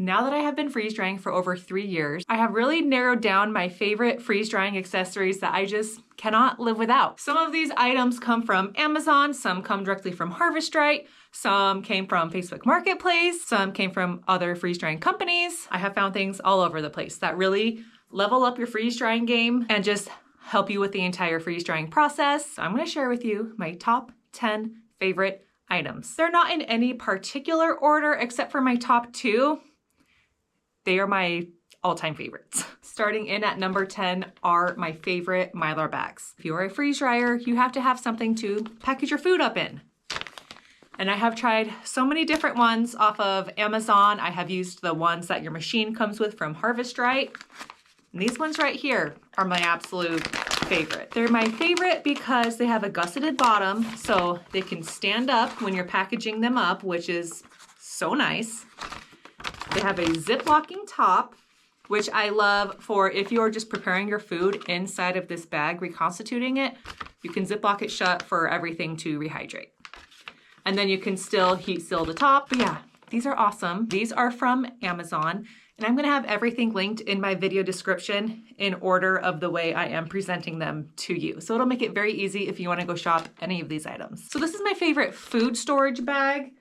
now that I have been freeze drying for over 3 years, I have really narrowed down my favorite freeze drying accessories that I just cannot live without. Some of these items come from Amazon, some come directly from Harvest Right, some came from Facebook Marketplace, some came from other freeze drying companies. I have found things all over the place that really level up your freeze drying game and just help you with the entire freeze drying process. So I'm gonna share with you my top 10 favorite items. They're not in any particular order except for my top 2. They are my all-time favorites. Starting in at number 10 are my favorite Mylar bags. If you are a freeze dryer, you have to have something to package your food up in. And I have tried so many different ones off of Amazon. I have used the ones that your machine comes with from Harvest Right. And these ones right here are my absolute favorite. They're my favorite because they have a gusseted bottom, so they can stand up when you're packaging them up, which is so nice. They have a zip locking top, which I love for if you're just preparing your food inside of this bag, reconstituting it, you can zip lock it shut for everything to rehydrate. And then you can still heat seal the top. But yeah, these are awesome. These are from Amazon. And I'm gonna have everything linked in my video description in order of the way I am presenting them to you. So it'll make it very easy if you wanna go shop any of these items. So this is my favorite food storage bag.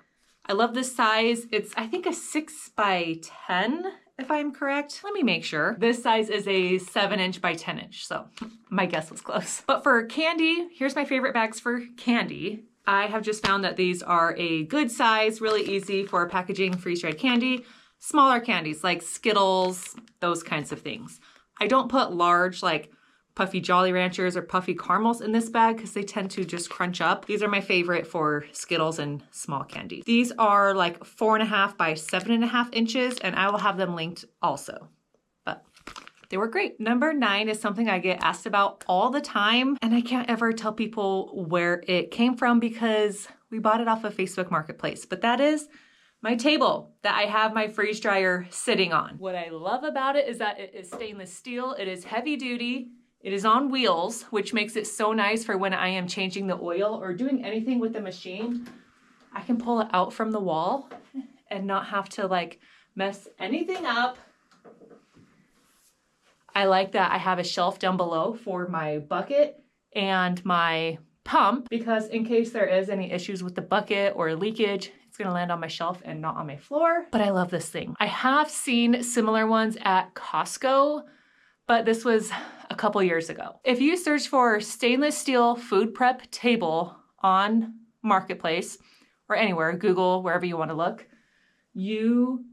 I love this size. It's, I think, a 6 by 10, if I'm correct. Let me make sure. This size is a 7" by 10", so my guess was close. But for candy, here's my favorite bags for candy. I have just found that these are a good size, really easy for packaging freeze-dried candy. Smaller candies like Skittles, those kinds of things. I don't put large like puffy Jolly Ranchers or puffy caramels in this bag because they tend to just crunch up. These are my favorite for Skittles and small candies. These are like 4.5 by 7.5 inches, and I will have them linked also. But they were great. Number 9 is something I get asked about all the time, and I can't ever tell people where it came from because we bought it off of Facebook Marketplace, but that is my table that I have my freeze dryer sitting on. What I love about it is that it is stainless steel, it is heavy duty, it is on wheels, which makes it so nice for when I am changing the oil or doing anything with the machine. I can pull it out from the wall and not have to like mess anything up. I like that I have a shelf down below for my bucket and my pump because in case there is any issues with the bucket or leakage, it's gonna land on my shelf and not on my floor. But I love this thing. I have seen similar ones at Costco, but this was a couple years ago. If you search for stainless steel food prep table on Marketplace or anywhere, Google, wherever you wanna look, you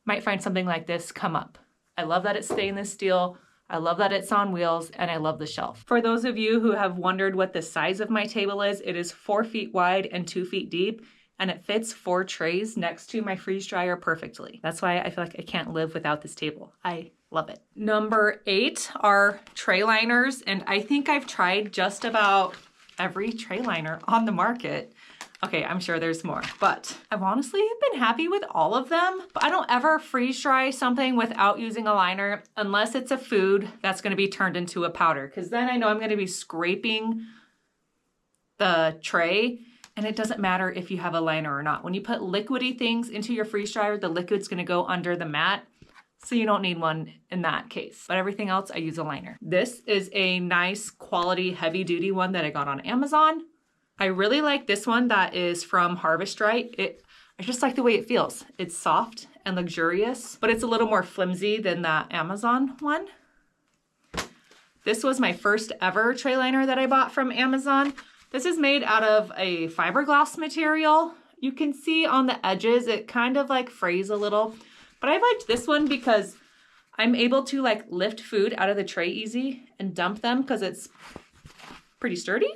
might find something like this come up. I love that it's stainless steel. I love that it's on wheels, and I love the shelf. For those of you who have wondered what the size of my table is, it is 4 feet wide and 2 feet deep, and it fits 4 trays next to my freeze dryer perfectly. That's why I feel like I can't live without this table. I love it. Number 8 are tray liners, and I think I've tried just about every tray liner on the market. Okay, I'm sure there's more, but I've honestly been happy with all of them. But I don't ever freeze dry something without using a liner unless it's a food that's gonna be turned into a powder, because then I know I'm gonna be scraping the tray, and it doesn't matter if you have a liner or not. When you put liquidy things into your freeze dryer, the liquid's gonna go under the mat, so you don't need one in that case. But everything else, I use a liner. This is a nice quality heavy duty one that I got on Amazon. I really like this one that is from Harvest Right. I just like the way it feels. It's soft and luxurious, but it's a little more flimsy than that Amazon one. This was my first ever tray liner that I bought from Amazon. This is made out of a fiberglass material. You can see on the edges, it kind of like frays a little, but I liked this one because I'm able to like lift food out of the tray easy and dump them because it's pretty sturdy.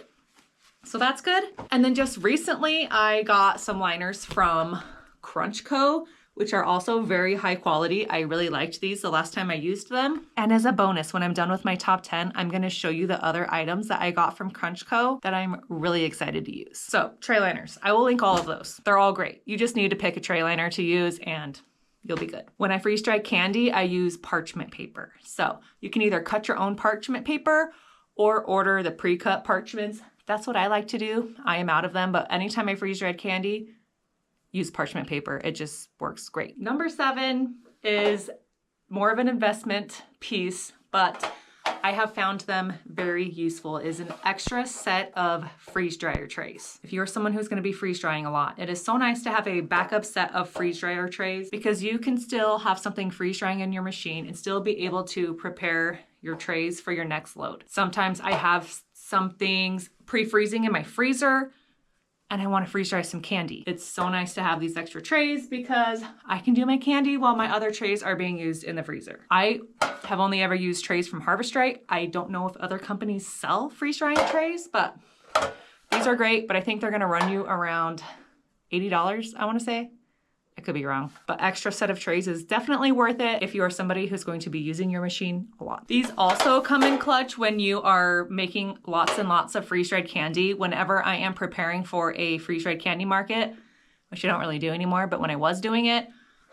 So that's good. And then just recently I got some liners from Crunchco, which are also very high quality. I really liked these the last time I used them. And as a bonus, when I'm done with my top 10, I'm gonna show you the other items that I got from Crunchco that I'm really excited to use. So tray liners, I will link all of those. They're all great. You just need to pick a tray liner to use and you'll be good. When I freeze dry candy, I use parchment paper. So you can either cut your own parchment paper or order the pre-cut parchments. That's what I like to do. I am out of them, but anytime I freeze dried candy, use parchment paper. It just works great. Number 7 is more of an investment piece, but I have found them very useful, is an extra set of freeze dryer trays. If you're someone who's gonna be freeze drying a lot, it is so nice to have a backup set of freeze dryer trays because you can still have something freeze drying in your machine and still be able to prepare your trays for your next load. Sometimes I have some things pre-freezing in my freezer and I want to freeze dry some candy. It's so nice to have these extra trays because I can do my candy while my other trays are being used in the freezer. I have only ever used trays from Harvest Right. I don't know if other companies sell freeze drying trays, but these are great, but I think they're gonna run you around $80, I wanna say. I could be wrong, but extra set of trays is definitely worth it if you are somebody who's going to be using your machine a lot. These also come in clutch when you are making lots and lots of freeze-dried candy. Whenever I am preparing for a freeze-dried candy market, which I don't really do anymore, but when I was doing it,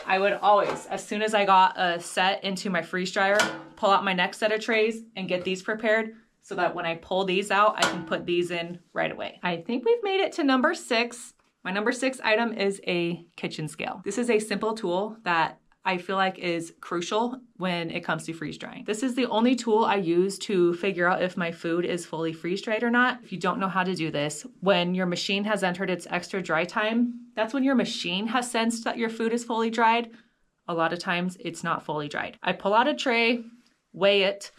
I would always, as soon as I got a set into my freeze dryer, pull out my next set of trays and get these prepared so that when I pull these out, I can put these in right away. I think we've made it to number 6. My number 6 item is a kitchen scale. This is a simple tool that I feel like is crucial when it comes to freeze drying. This is the only tool I use to figure out if my food is fully freeze dried or not. If you don't know how to do this, when your machine has entered its extra dry time, that's when your machine has sensed that your food is fully dried. A lot of times it's not fully dried. I pull out a tray, weigh it,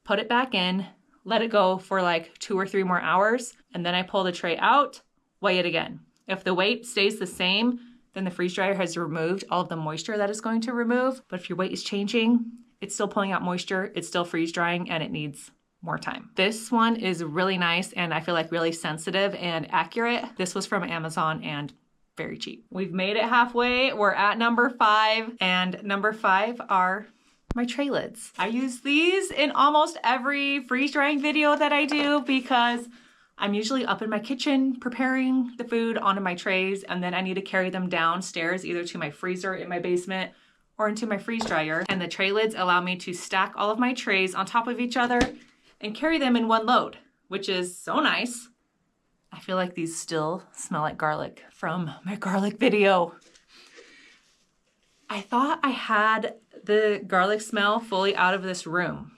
put it back in, let it go for like 2 or 3 more hours, and then I pull the tray out, weigh it again. If the weight stays the same, then the freeze dryer has removed all of the moisture that it's going to remove. But if your weight is changing, it's still pulling out moisture, it's still freeze drying, and it needs more time. This one is really nice and I feel like really sensitive and accurate. This was from Amazon and very cheap. We've made it halfway. We're at number 5, and number 5 are my tray lids. I use these in almost every freeze drying video that I do because I'm usually up in my kitchen preparing the food onto my trays, and then I need to carry them downstairs either to my freezer in my basement or into my freeze dryer. And the tray lids allow me to stack all of my trays on top of each other and carry them in one load, which is so nice. I feel like these still smell like garlic from my garlic video. I thought I had the garlic smell fully out of this room,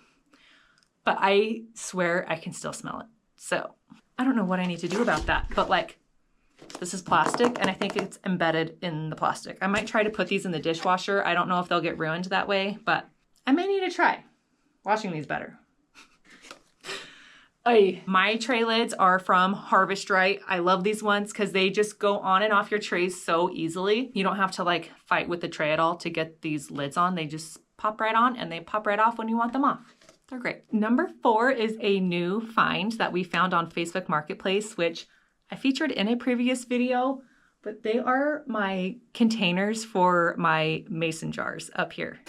but I swear I can still smell it. So I don't know what I need to do about that, but like, this is plastic and I think it's embedded in the plastic. I might try to put these in the dishwasher. I don't know if they'll get ruined that way, but I may need to try washing these better. My tray lids are from Harvest Right. I love these ones because they just go on and off your trays so easily. You don't have to like fight with the tray at all to get these lids on. They just pop right on and they pop right off when you want them off. They're great. Number 4 is a new find that we found on Facebook Marketplace, which I featured in a previous video, but they are my containers for my mason jars up here.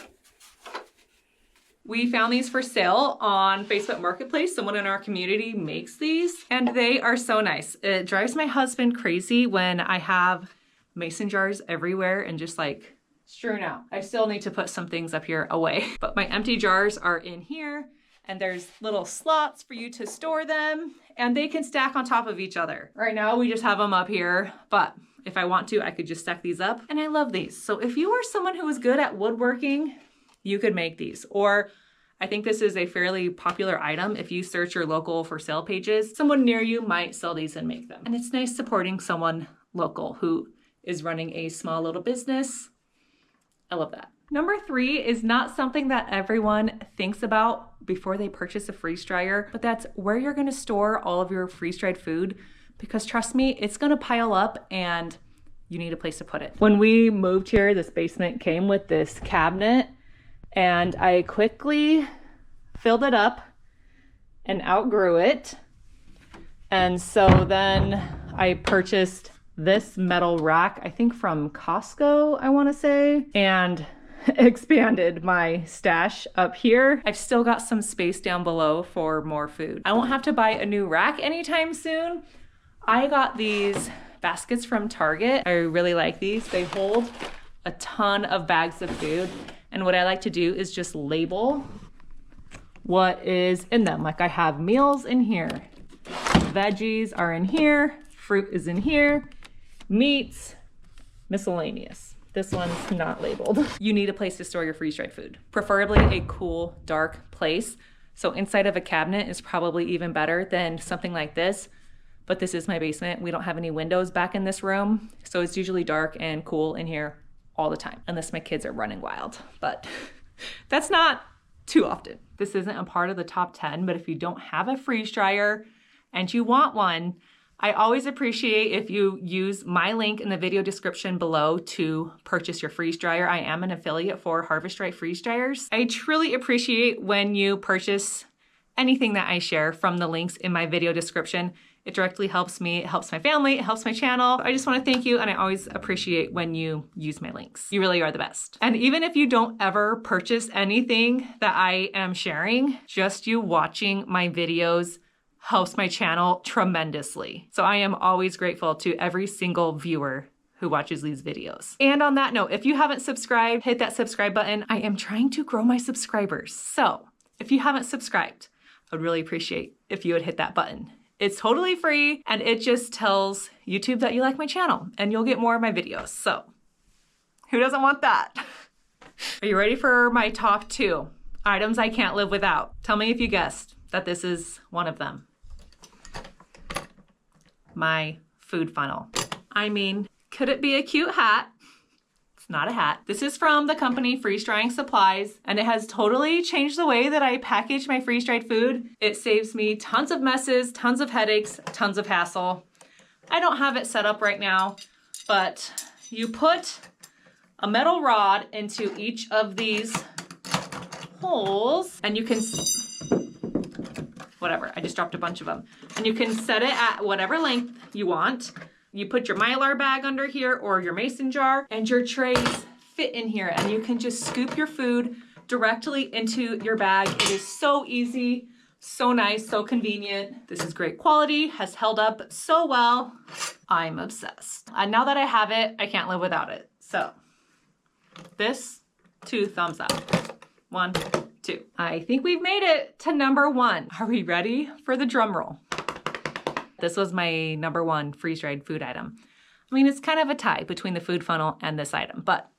We found these for sale on Facebook Marketplace. Someone in our community makes these and they are so nice. It drives my husband crazy when I have mason jars everywhere and just like strewn out. I still need to put some things up here away, but my empty jars are in here and there's little slots for you to store them and they can stack on top of each other. Right now we just have them up here, but if I want to, I could just stack these up and I love these. So if you are someone who is good at woodworking, you could make these. Or I think this is a fairly popular item. If you search your local for sale pages, someone near you might sell these and make them. And it's nice supporting someone local who is running a small little business. I love that. Number 3 is not something that everyone thinks about before they purchase a freeze dryer, but that's where you're gonna store all of your freeze-dried food, because trust me, it's gonna pile up and you need a place to put it. When we moved here, this basement came with this cabinet and I quickly filled it up and outgrew it. And so then I purchased this metal rack, I think from Costco, I wanna say, and expanded my stash up here. I've still got some space down below for more food. I won't have to buy a new rack anytime soon. I got these baskets from Target. I really like these. They hold a ton of bags of food. And what I like to do is just label what is in them. Like I have meals in here, veggies are in here, fruit is in here, meats, miscellaneous. This one's not labeled. You need a place to store your freeze-dried food, preferably a cool, dark place. So inside of a cabinet is probably even better than something like this. But this is my basement. We don't have any windows back in this room. So it's usually dark and cool in here all the time, unless my kids are running wild. But that's not too often. This isn't a part of the top 10, but if you don't have a freeze dryer and you want one, I always appreciate if you use my link in the video description below to purchase your freeze dryer. I am an affiliate for Harvest Right freeze dryers. I truly appreciate when you purchase anything that I share from the links in my video description. It directly helps me, it helps my family, it helps my channel. I just want to thank you, and I always appreciate when you use my links. You really are the best. And even if you don't ever purchase anything that I am sharing, just you watching my videos helps my channel tremendously. So I am always grateful to every single viewer who watches these videos. And on that note, if you haven't subscribed, hit that subscribe button. I am trying to grow my subscribers. So if you haven't subscribed, I would really appreciate if you would hit that button. It's totally free, and it just tells YouTube that you like my channel, and you'll get more of my videos. So who doesn't want that? Are you ready for my top 2 items I can't live without? Tell me if you guessed that this is one of them. My food funnel. I mean, could it be a cute hat? It's not a hat. This is from the company Freeze Drying Supplies, and it has totally changed the way that I package my freeze-dried food. It saves me tons of messes, tons of headaches, tons of hassle. I don't have it set up right now, but you put a metal rod into each of these holes, and you can, whatever, I just dropped a bunch of them. And you can set it at whatever length you want. You put your Mylar bag under here or your mason jar, and your trays fit in here, and you can just scoop your food directly into your bag. It is so easy, so nice, so convenient. This is great quality, has held up so well. I'm obsessed. And now that I have it, I can't live without it. So this, 2 thumbs up. 1, 2. I think we've made it to number 1. Are we ready for the drum roll? This was my number 1 freeze-dried food item. I mean, it's kind of a tie between the food funnel and this item, but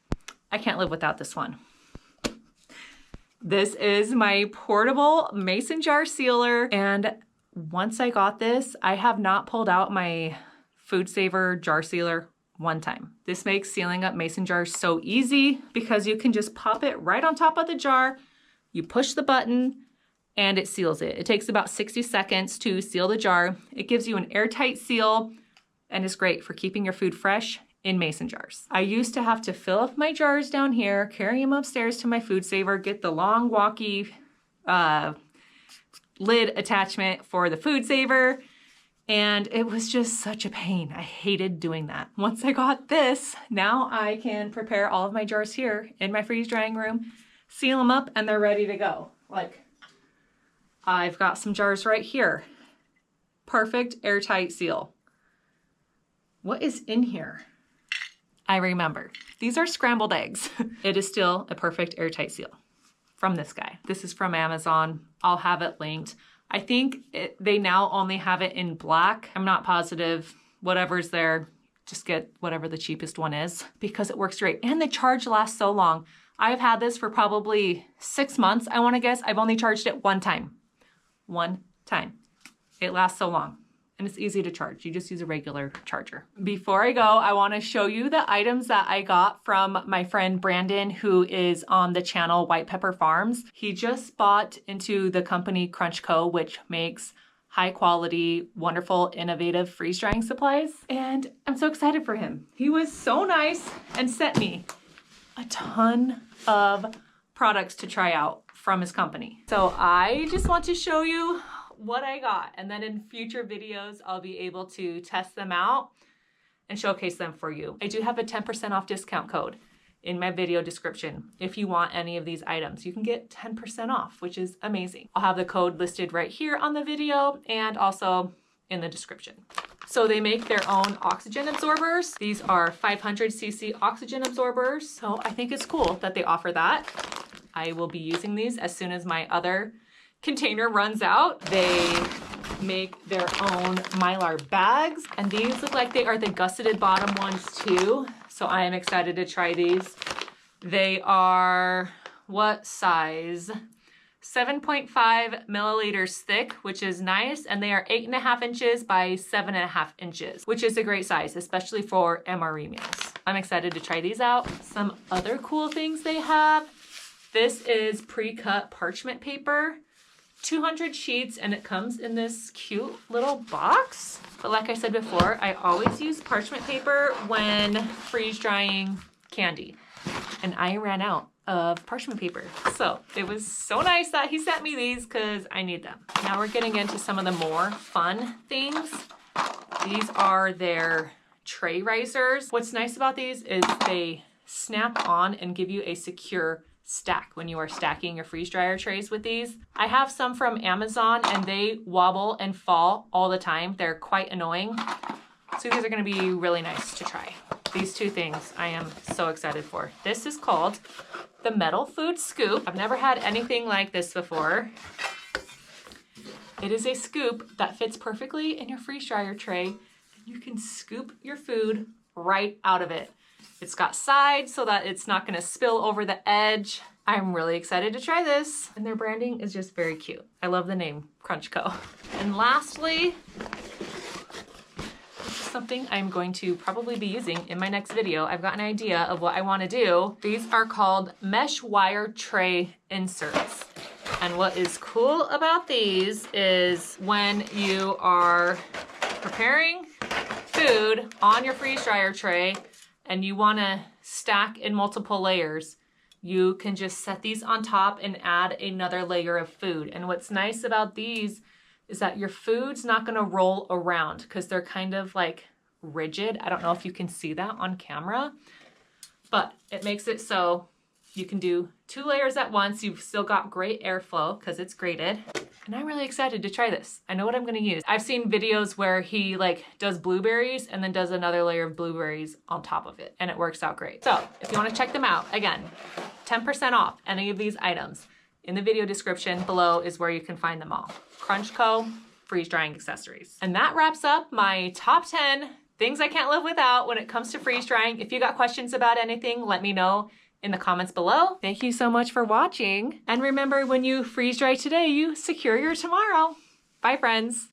I can't live without this one. This is my portable mason jar sealer, and once I got this, I have not pulled out my Food Saver jar sealer one time. This makes sealing up mason jars so easy because you can just pop it right on top of the jar, you push the button, and it seals it. It takes about 60 seconds to seal the jar. It gives you an airtight seal and is great for keeping your food fresh in mason jars. I used to have to fill up my jars down here, carry them upstairs to my Food Saver, get the long walkie lid attachment for the Food Saver, and it was just such a pain. I hated doing that. Once I got this, now I can prepare all of my jars here in my freeze drying room, seal them up, and they're ready to go. Like, I've got some jars right here. Perfect airtight seal. What is in here? I remember. These are scrambled eggs. It is still a perfect airtight seal from this guy. This is from Amazon. I'll have it linked. I think they now only have it in black. I'm not positive. Whatever's there, just get whatever the cheapest one is because it works great. And the charge lasts so long. I've had this for probably 6 months. I want to guess I've only charged it one time. One time. It lasts so long, and it's easy to charge. You just use a regular charger. Before I go, I want to show you the items that I got from my friend Brandon, who is on the channel White Pepper Farms. He just bought into the company Crunch Co., which makes high quality, wonderful, innovative freeze drying supplies. And I'm so excited for him. He was so nice and sent me a ton of products to try out from his company. So I just want to show you what I got, and then in future videos I'll be able to test them out and showcase them for you. I do have a 10% off discount code in my video description. If you want any of these items, you can get 10% off, which is amazing. I'll have the code listed right here on the video and also in the description. So they make their own oxygen absorbers. These are 500cc oxygen absorbers. So I think it's cool that they offer that. I will be using these as soon as my other container runs out. They make their own Mylar bags, and these look like they are the gusseted bottom ones too. So I am excited to try these. They are, what size? 7.5 milliliters thick, which is nice, and they are 8.5 inches by 7.5 inches, which is a great size, especially for MRE meals. I'm excited to try these out. Some other cool things they have. This is pre-cut parchment paper, 200 sheets, and it comes in this cute little box. But like I said before, I always use parchment paper when freeze drying candy, and I ran out of parchment paper. So it was so nice that he sent me these because I need them. Now we're getting into some of the more fun things. These are their tray risers. What's nice about these is they snap on and give you a secure stack when you are stacking your freeze dryer trays with these. I have some from Amazon and they wobble and fall all the time. They're quite annoying. So these are gonna be really nice to try. These two things I am so excited for. This is called the Metal Food Scoop. I've never had anything like this before. It is a scoop that fits perfectly in your freeze dryer tray, and you can scoop your food right out of it. It's got sides so that it's not gonna spill over the edge. I'm really excited to try this. And their branding is just very cute. I love the name, Crunchco. And lastly, something I'm going to probably be using in my next video. I've got an idea of what I want to do. These are called mesh wire tray inserts. And what is cool about these is when you are preparing food on your freeze dryer tray and you want to stack in multiple layers, you can just set these on top and add another layer of food. And what's nice about these is that your food's not gonna roll around because they're kind of like rigid. I don't know if you can see that on camera, but it makes it so you can do 2 layers at once. You've still got great airflow because it's grated. And I'm really excited to try this. I know what I'm gonna use. I've seen videos where he like does blueberries and then does another layer of blueberries on top of it, and it works out great. So if you wanna check them out, again, 10% off any of these items. In the video description below is where you can find them all. Crunchco freeze drying accessories. And that wraps up my top 10 things I can't live without when it comes to freeze drying. If you got questions about anything, let me know in the comments below. Thank you so much for watching. And remember, when you freeze dry today, you secure your tomorrow. Bye, friends.